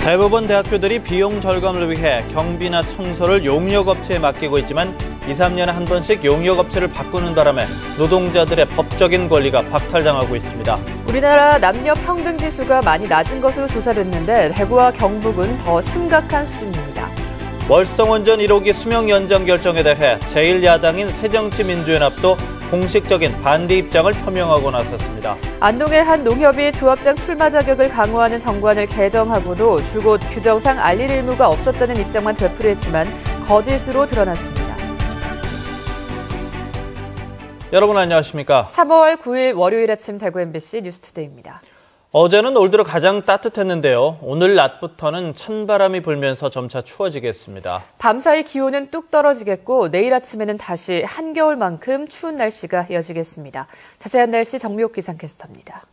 대부분 대학교들이 비용 절감을 위해 경비나 청소를 용역업체에 맡기고 있지만 2, 3년에 한 번씩 용역업체를 바꾸는 바람에 노동자들의 법적인 권리가 박탈당하고 있습니다. 우리나라 남녀 평등 지수가 많이 낮은 것으로 조사됐는데 대구와 경북은 더 심각한 수준입니다. 월성원전 1호기 수명 연장 결정에 대해 제1야당인 새정치민주연합도 공식적인 반대 입장을 표명하고 나섰습니다. 안동의 한 농협이 조합장 출마 자격을 강화하는 정관을 개정하고도 줄곧 규정상 알릴 의무가 없었다는 입장만 되풀이했지만 거짓으로 드러났습니다. 여러분 안녕하십니까? 3월 9일 월요일 아침 대구 MBC 뉴스투데이입니다. 어제는 올 들어 가장 따뜻했는데요. 오늘 낮부터는 찬바람이 불면서 점차 추워지겠습니다. 밤사이 기온은 뚝 떨어지겠고 내일 아침에는 다시 한겨울만큼 추운 날씨가 이어지겠습니다. 자세한 날씨 정미옥 기상캐스터입니다.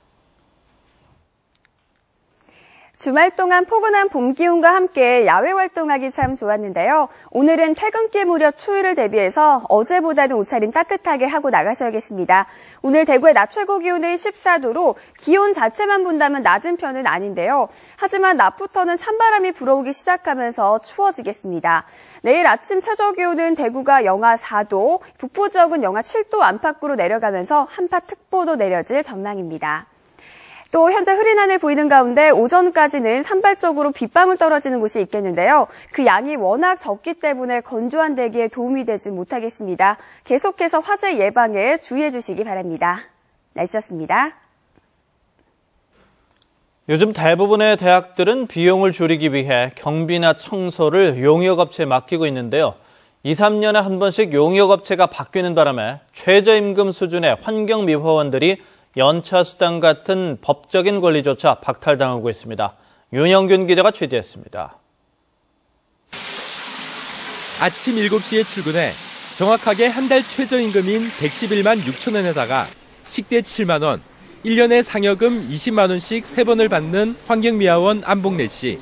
주말 동안 포근한 봄 기온과 함께 야외 활동하기 참 좋았는데요. 오늘은 퇴근길 무렵 추위를 대비해서 어제보다는 옷차림 따뜻하게 하고 나가셔야겠습니다. 오늘 대구의 낮 최고 기온은 14도로 기온 자체만 본다면 낮은 편은 아닌데요. 하지만 낮부터는 찬바람이 불어오기 시작하면서 추워지겠습니다. 내일 아침 최저 기온은 대구가 영하 4도, 북부 지역은 영하 7도 안팎으로 내려가면서 한파특보도 내려질 전망입니다. 또 현재 흐린 하늘 보이는 가운데 오전까지는 산발적으로 빗방울 떨어지는 곳이 있겠는데요. 그 양이 워낙 적기 때문에 건조한 대기에 도움이 되지 못하겠습니다. 계속해서 화재 예방에 주의해 주시기 바랍니다. 날씨였습니다. 요즘 대부분의 대학들은 비용을 줄이기 위해 경비나 청소를 용역업체에 맡기고 있는데요. 2, 3년에 한 번씩 용역업체가 바뀌는 바람에 최저임금 수준의 환경미화원들이 연차수당 같은 법적인 권리조차 박탈당하고 있습니다. 윤영균 기자가 취재했습니다. 아침 7시에 출근해 정확하게 한 달 최저임금인 111만 6천 원에다가 식대 7만 원, 1년에 상여금 20만 원씩 3번을 받는 환경미화원 안봉래 씨.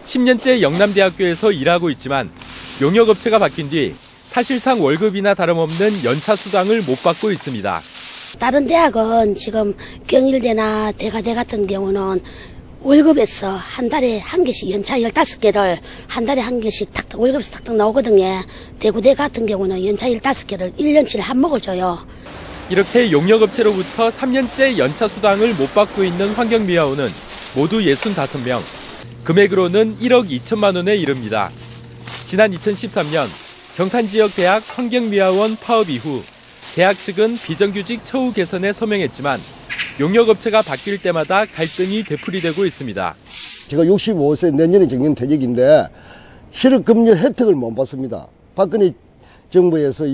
10년째 영남대학교에서 일하고 있지만 용역업체가 바뀐 뒤 사실상 월급이나 다름없는 연차수당을 못 받고 있습니다. 다른 대학은 지금 경일대나 대가대 같은 경우는 월급에서 한 달에 한 개씩 연차 15개를 한 달에 한 개씩 탁탁 월급에서 탁탁 나오거든요. 대구대 같은 경우는 연차 15개를 1년치를 한몫을 줘요. 이렇게 용역업체로부터 3년째 연차수당을 못 받고 있는 환경미화원은 모두 65명. 금액으로는 1억 2천만 원에 이릅니다. 지난 2013년 경산지역대학 환경미화원 파업 이후 대학 측은 비정규직 처우 개선에 서명했지만 용역업체가 바뀔 때마다 갈등이 되풀이되고 있습니다. 제가 65세 내년에 정년퇴직인데 실업급여 혜택을 못 받습니다. 박근혜 정부에서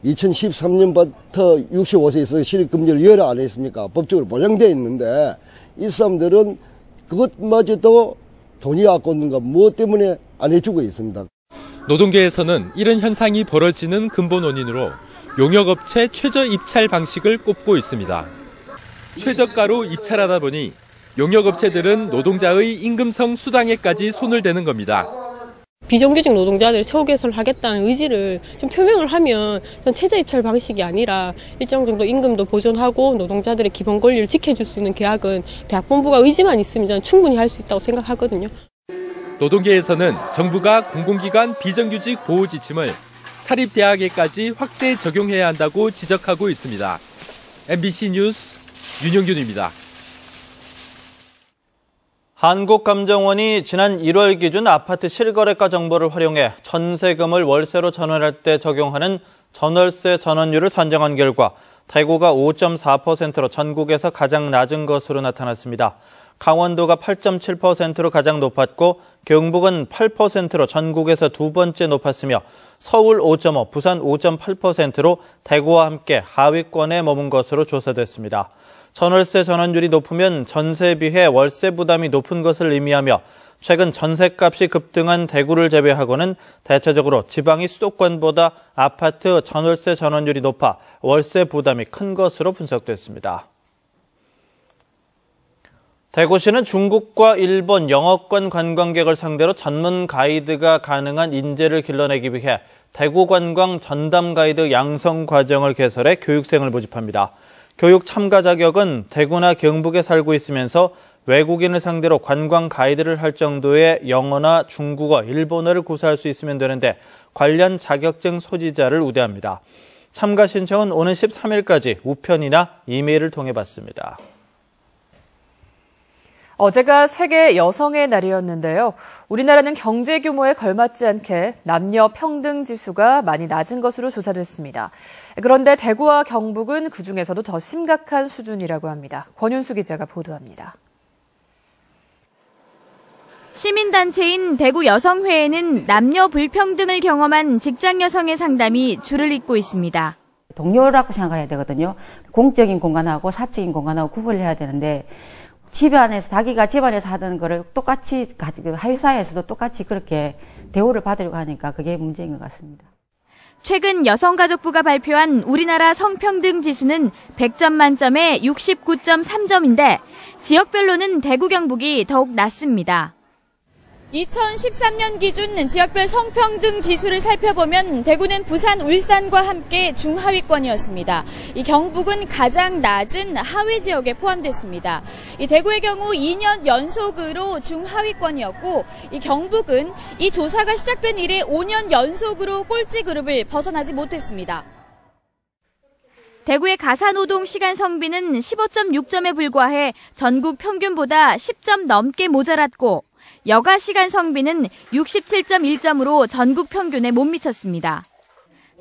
2013년부터 65세에서 실업급여를 열어 안 했습니까? 법적으로 보장되어 있는데 이 사람들은 그것마저도 돈이 아까운가 무엇 때문에 안 해주고 있습니다. 노동계에서는 이런 현상이 벌어지는 근본 원인으로 용역업체 최저 입찰 방식을 꼽고 있습니다. 최저가로 입찰하다 보니 용역업체들은 노동자의 임금성 수당에까지 손을 대는 겁니다. 비정규직 노동자들이 처우 개선을 하겠다는 의지를 좀 표명을 하면 전 최저 입찰 방식이 아니라 일정 정도 임금도 보존하고 노동자들의 기본 권리를 지켜줄 수 있는 계약은 대학본부가 의지만 있으면 저는 충분히 할 수 있다고 생각하거든요. 노동계에서는 정부가 공공기관 비정규직 보호 지침을 사립대학에까지 확대 적용해야 한다고 지적하고 있습니다. MBC 뉴스 윤영균입니다. 한국감정원이 지난 1월 기준 아파트 실거래가 정보를 활용해 전세금을 월세로 전환할 때 적용하는 전월세 전환율을 산정한 결과 대구가 5.4%로 전국에서 가장 낮은 것으로 나타났습니다. 강원도가 8.7%로 가장 높았고 경북은 8%로 전국에서 두 번째 높았으며 서울 5.5%, 부산 5.8%로 대구와 함께 하위권에 머문 것으로 조사됐습니다. 전월세 전환율이 높으면 전세에 비해 월세 부담이 높은 것을 의미하며 최근 전세값이 급등한 대구를 제외하고는 대체적으로 지방의 수도권보다 아파트 전월세 전환율이 높아 월세 부담이 큰 것으로 분석됐습니다. 대구시는 중국과 일본 영어권 관광객을 상대로 전문 가이드가 가능한 인재를 길러내기 위해 대구관광 전담 가이드 양성 과정을 개설해 교육생을 모집합니다. 교육 참가 자격은 대구나 경북에 살고 있으면서 외국인을 상대로 관광 가이드를 할 정도의 영어나 중국어, 일본어를 구사할 수 있으면 되는데 관련 자격증 소지자를 우대합니다. 참가 신청은 오는 13일까지 우편이나 이메일을 통해 받습니다. 어제가 세계 여성의 날이었는데요. 우리나라는 경제 규모에 걸맞지 않게 남녀 평등 지수가 많이 낮은 것으로 조사됐습니다. 그런데 대구와 경북은 그중에서도 더 심각한 수준이라고 합니다. 권윤수 기자가 보도합니다. 시민단체인 대구 여성회에는 남녀 불평등을 경험한 직장 여성의 상담이 줄을 잇고 있습니다. 동료라고 생각해야 되거든요. 공적인 공간하고 사적인 공간하고 구분을 해야 되는데 집안에서 자기가 집안에서 하던 거를 똑같이 회사에서도 똑같이 그렇게 대우를 받으려고 하니까 그게 문제인 것 같습니다. 최근 여성가족부가 발표한 우리나라 성평등 지수는 100점 만점에 69.3점인데 지역별로는 대구 경북이 더욱 낮습니다. 2013년 기준 지역별 성평등 지수를 살펴보면 대구는 부산, 울산과 함께 중하위권이었습니다. 이 경북은 가장 낮은 하위 지역에 포함됐습니다. 이 대구의 경우 2년 연속으로 중하위권이었고 이 경북은 이 조사가 시작된 이래 5년 연속으로 꼴찌 그룹을 벗어나지 못했습니다. 대구의 가사노동 시간 성비는 15.6점에 불과해 전국 평균보다 10점 넘게 모자랐고 여가 시간 성비는 67.1점으로 전국 평균에 못 미쳤습니다.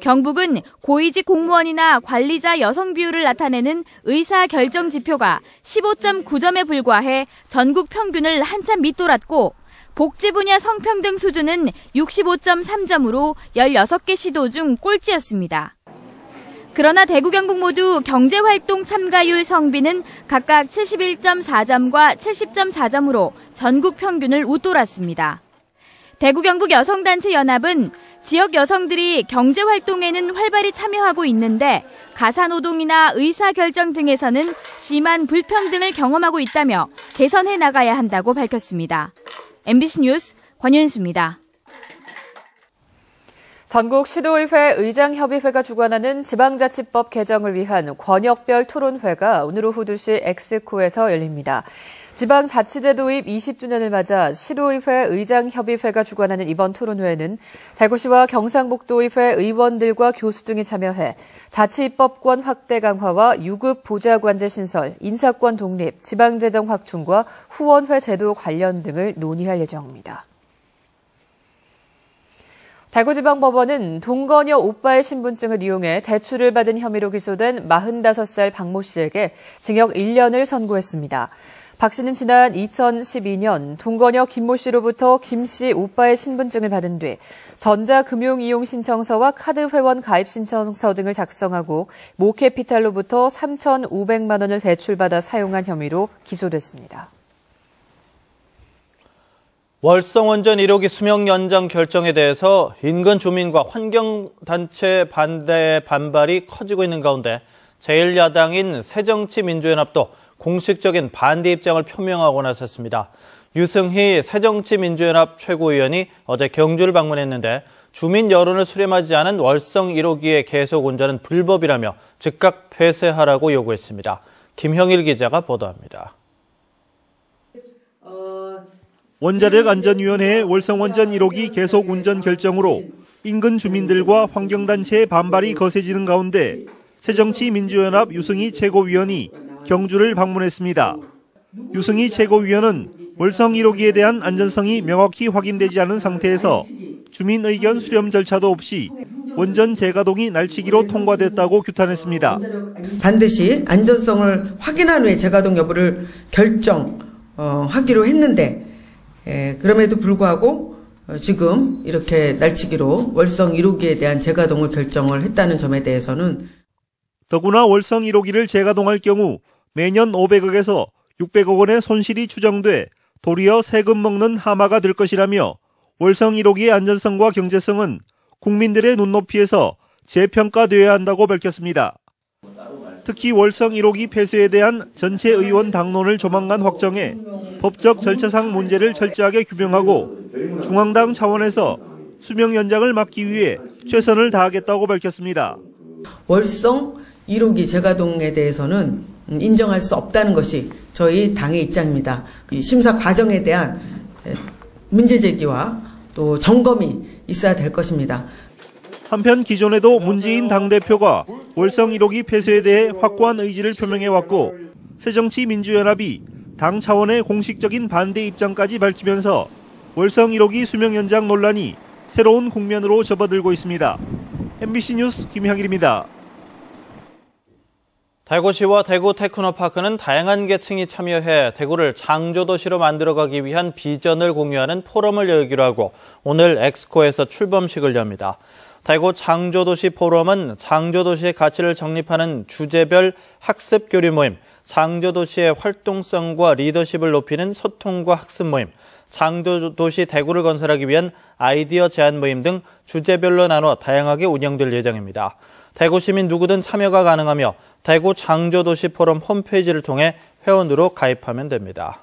경북은 고위직 공무원이나 관리자 여성 비율을 나타내는 의사 결정 지표가 15.9점에 불과해 전국 평균을 한참 밑돌았고 복지 분야 성평등 수준은 65.3점으로 16개 시도 중 꼴찌였습니다. 그러나 대구 경북 모두 경제활동 참가율 성비는 각각 71.4점과 70.4점으로 전국 평균을 웃돌았습니다. 대구 경북 여성단체 연합은 지역 여성들이 경제활동에는 활발히 참여하고 있는데 가사노동이나 의사결정 등에서는 심한 불평등을 경험하고 있다며 개선해 나가야 한다고 밝혔습니다. MBC 뉴스 권윤수입니다. 전국 시도의회 의장협의회가 주관하는 지방자치법 개정을 위한 권역별 토론회가 오늘 오후 2시 엑스코에서 열립니다. 지방자치제 도입 20주년을 맞아 시도의회 의장협의회가 주관하는 이번 토론회에는 대구시와 경상북도의회 의원들과 교수 등이 참여해 자치입법권 확대 강화와 유급 보좌관제 신설, 인사권 독립, 지방재정 확충과 후원회 제도 관련 등을 논의할 예정입니다. 대구지방법원은 동거녀 오빠의 신분증을 이용해 대출을 받은 혐의로 기소된 45살 박모 씨에게 징역 1년을 선고했습니다. 박 씨는 지난 2012년 동거녀 김모 씨로부터 김 씨 오빠의 신분증을 받은 뒤 전자금융이용신청서와 카드회원 가입신청서 등을 작성하고 모캐피탈로부터 3,500만 원을 대출받아 사용한 혐의로 기소됐습니다. 월성원전 1호기 수명 연장 결정에 대해서 인근 주민과 환경단체 반발이 커지고 있는 가운데 제1야당인 새정치민주연합도 공식적인 반대 입장을 표명하고 나섰습니다. 유승희 새정치민주연합 최고위원이 어제 경주를 방문했는데 주민 여론을 수렴하지 않은 월성 1호기의 계속 운전은 불법이라며 즉각 폐쇄하라고 요구했습니다. 김형일 기자가 보도합니다. 원자력안전위원회의 월성원전 1호기 계속 운전 결정으로 인근 주민들과 환경단체의 반발이 거세지는 가운데 새정치민주연합 유승희 최고위원이 경주를 방문했습니다. 유승희 최고위원은 월성 1호기에 대한 안전성이 명확히 확인되지 않은 상태에서 주민 의견 수렴 절차도 없이 원전 재가동이 날치기로 통과됐다고 규탄했습니다. 반드시 안전성을 확인한 후에 재가동 여부를 결정하기로 했는데 그럼에도 불구하고 지금 이렇게 날치기로 월성 1호기에 대한 재가동을 결정을 했다는 점에 대해서는 더구나 월성 1호기를 재가동할 경우 매년 500억에서 600억 원의 손실이 추정돼 도리어 세금 먹는 하마가 될 것이라며 월성 1호기의 안전성과 경제성은 국민들의 눈높이에서 재평가되어야 한다고 밝혔습니다. 특히 월성 1호기 폐쇄에 대한 전체 의원 당론을 조만간 확정해 법적 절차상 문제를 철저하게 규명하고 중앙당 차원에서 수명 연장을 막기 위해 최선을 다하겠다고 밝혔습니다. 월성 1호기 재가동에 대해서는 인정할 수 없다는 것이 저희 당의 입장입니다. 이 심사 과정에 대한 문제 제기와 또 점검이 있어야 될 것입니다. 한편 기존에도 문재인 당대표가 월성 1호기 폐쇄에 대해 확고한 의지를 표명해왔고 새정치민주연합이 당 차원의 공식적인 반대 입장까지 밝히면서 월성 1호기 수명 연장 논란이 새로운 국면으로 접어들고 있습니다. MBC 뉴스 김향일입니다. 대구시와 대구 테크노파크는 다양한 계층이 참여해 대구를 창조도시로 만들어가기 위한 비전을 공유하는 포럼을 열기로 하고 오늘 엑스코에서 출범식을 엽니다. 대구 창조도시 포럼은 창조도시의 가치를 정립하는 주제별 학습 교류 모임, 창조도시의 활동성과 리더십을 높이는 소통과 학습 모임, 창조도시 대구를 건설하기 위한 아이디어 제안 모임 등 주제별로 나눠 다양하게 운영될 예정입니다. 대구 시민 누구든 참여가 가능하며 대구 창조도시 포럼 홈페이지를 통해 회원으로 가입하면 됩니다.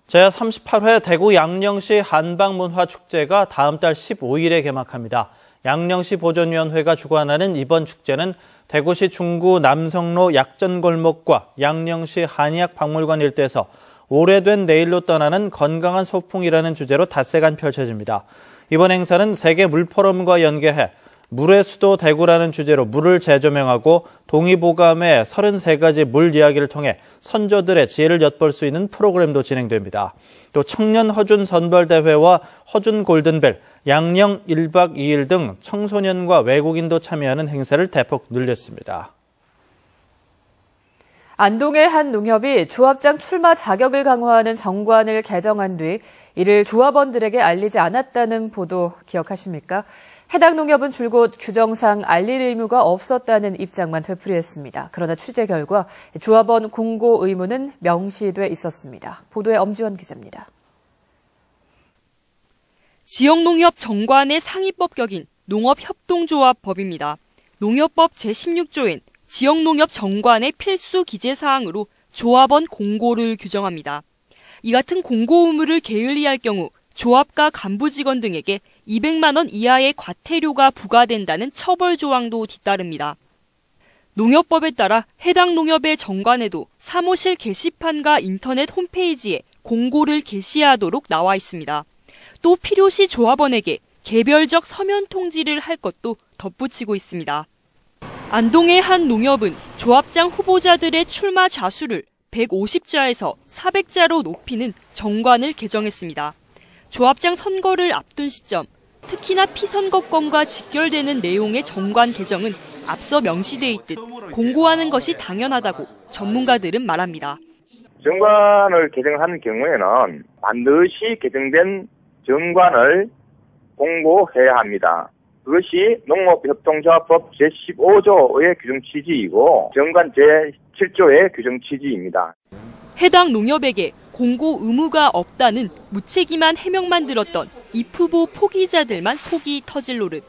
제38회 대구 양령시 한방문화축제가 다음 달 15일에 개막합니다. 양령시 보존위원회가 주관하는 이번 축제는 대구시 중구 남성로 약전골목과 양령시 한의학박물관 일대에서 오래된 내일로 떠나는 건강한 소풍이라는 주제로 닷새간 펼쳐집니다. 이번 행사는 세계 물포럼과 연계해 물의 수도 대구라는 주제로 물을 재조명하고 동의보감의 33가지 물 이야기를 통해 선조들의 지혜를 엿볼 수 있는 프로그램도 진행됩니다. 또 청년 허준 선발대회와 허준 골든벨, 양령 1박 2일 등 청소년과 외국인도 참여하는 행사를 대폭 늘렸습니다. 안동의 한 농협이 조합장 출마 자격을 강화하는 정관을 개정한 뒤 이를 조합원들에게 알리지 않았다는 보도 기억하십니까? 해당 농협은 줄곧 규정상 알릴 의무가 없었다는 입장만 되풀이했습니다. 그러나 취재 결과 조합원 공고 의무는 명시돼 있었습니다. 보도에 엄지원 기자입니다. 지역농협 정관의 상위법격인 농업협동조합법입니다. 농협법 제16조엔 지역농협 정관의 필수 기재사항으로 조합원 공고를 규정합니다. 이 같은 공고 의무를 게을리할 경우 조합과 간부 직원 등에게 200만 원 이하의 과태료가 부과된다는 처벌 조항도 뒤따릅니다. 농협법에 따라 해당 농협의 정관에도 사무실 게시판과 인터넷 홈페이지에 공고를 게시하도록 나와 있습니다. 또 필요시 조합원에게 개별적 서면 통지를 할 것도 덧붙이고 있습니다. 안동의 한 농협은 조합장 후보자들의 출마 좌수를 150자에서 400자로 높이는 정관을 개정했습니다. 조합장 선거를 앞둔 시점, 특히나 피선거권과 직결되는 내용의 정관 개정은 앞서 명시돼 있듯 공고하는 것이 당연하다고 전문가들은 말합니다. 정관을 개정한 경우에는 반드시 개정된 정관을 공고해야 합니다. 그것이 농업협동조합법 제15조의 규정 취지이고 정관 제7조의 규정 취지입니다. 해당 농협에게 공고 의무가 없다는 무책임한 해명만 들었던 입후보 포기자들만 속이 터질 노릇.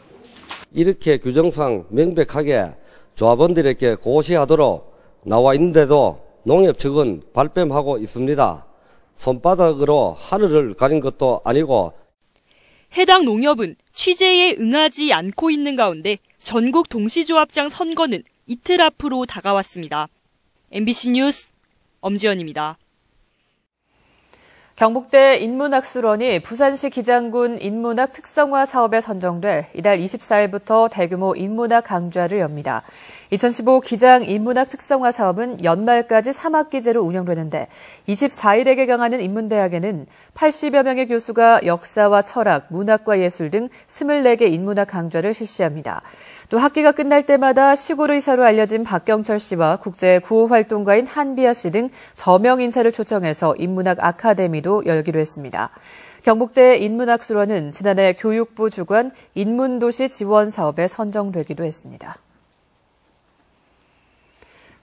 이렇게 규정상 명백하게 조합원들에게 고시하도록 나와 있는데도 농협 측은 발뺌하고 있습니다. 손바닥으로 하늘을 가린 것도 아니고. 해당 농협은 취재에 응하지 않고 있는 가운데 전국 동시조합장 선거는 이틀 앞으로 다가왔습니다. MBC 뉴스 엄지연입니다. 경북대 인문학술원이 부산시 기장군 인문학 특성화 사업에 선정돼 이달 24일부터 대규모 인문학 강좌를 엽니다. 2015 기장 인문학 특성화 사업은 연말까지 3학기제로 운영되는데 24일에 개강하는 인문대학에는 80여 명의 교수가 역사와 철학, 문학과 예술 등 24개 인문학 강좌를 실시합니다. 또 학기가 끝날 때마다 시골 의사로 알려진 박경철 씨와 국제 구호 활동가인 한비아 씨 등 저명 인사를 초청해서 인문학 아카데미도 열기로 했습니다. 경북대 인문학술원은 지난해 교육부 주관 인문도시 지원 사업에 선정되기도 했습니다.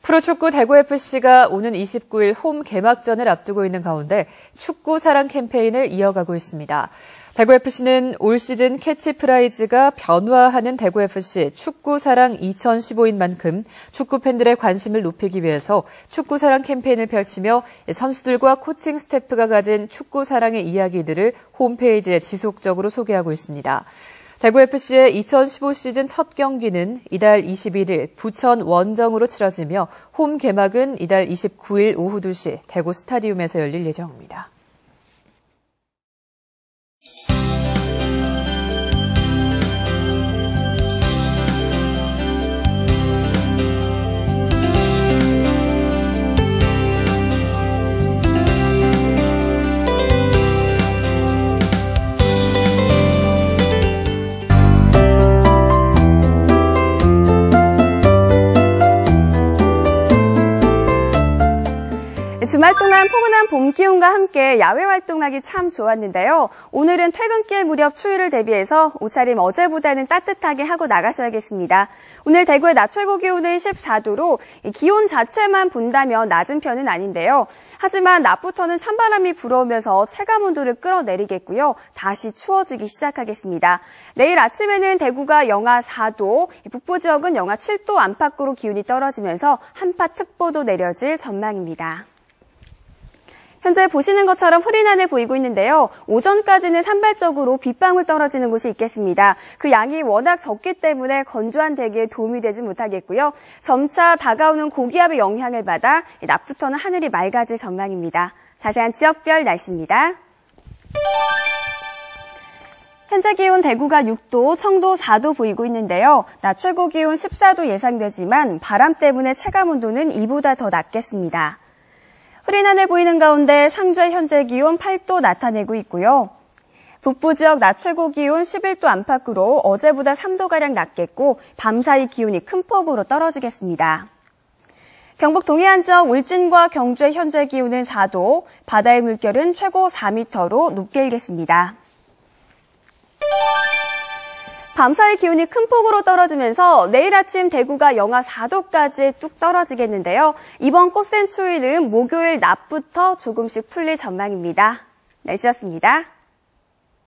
프로축구 대구FC가 오는 29일 홈 개막전을 앞두고 있는 가운데 축구 사랑 캠페인을 이어가고 있습니다. 대구FC는 올 시즌 캐치프라이즈가 변화하는 대구FC 축구사랑 2015인 만큼 축구팬들의 관심을 높이기 위해서 축구사랑 캠페인을 펼치며 선수들과 코칭 스태프가 가진 축구사랑의 이야기들을 홈페이지에 지속적으로 소개하고 있습니다. 대구FC의 2015 시즌 첫 경기는 이달 21일 부천 원정으로 치러지며 홈 개막은 이달 29일 오후 2시 대구 스타디움에서 열릴 예정입니다. 주말 동안 포근한 봄 기온과 함께 야외 활동하기 참 좋았는데요. 오늘은 퇴근길 무렵 추위를 대비해서 옷차림 어제보다는 따뜻하게 하고 나가셔야겠습니다. 오늘 대구의 낮 최고 기온은 14도로 기온 자체만 본다면 낮은 편은 아닌데요. 하지만 낮부터는 찬바람이 불어오면서 체감온도를 끌어내리겠고요. 다시 추워지기 시작하겠습니다. 내일 아침에는 대구가 영하 4도, 북부 지역은 영하 7도 안팎으로 기온이 떨어지면서 한파특보도 내려질 전망입니다. 현재 보시는 것처럼 흐린 하늘 보이고 있는데요. 오전까지는 산발적으로 빗방울 떨어지는 곳이 있겠습니다. 그 양이 워낙 적기 때문에 건조한 대기에 도움이 되지 못하겠고요. 점차 다가오는 고기압의 영향을 받아 낮부터는 하늘이 맑아질 전망입니다. 자세한 지역별 날씨입니다. 현재 기온 대구가 6도, 청도 4도 보이고 있는데요. 낮 최고 기온 14도 예상되지만 바람 때문에 체감온도는 이보다 더 낮겠습니다. 흐린 하늘 보이는 가운데 상주의 현재 기온 8도 나타내고 있고요. 북부 지역 낮 최고 기온 11도 안팎으로 어제보다 3도가량 낮겠고 밤사이 기온이 큰 폭으로 떨어지겠습니다. 경북 동해안 지역 울진과 경주의 현재 기온은 4도, 바다의 물결은 최고 4m로 높게 일겠습니다. 밤사이 기온이 큰 폭으로 떨어지면서 내일 아침 대구가 영하 4도까지 뚝 떨어지겠는데요. 이번 꽃샘 추위는 목요일 낮부터 조금씩 풀릴 전망입니다. 날씨였습니다.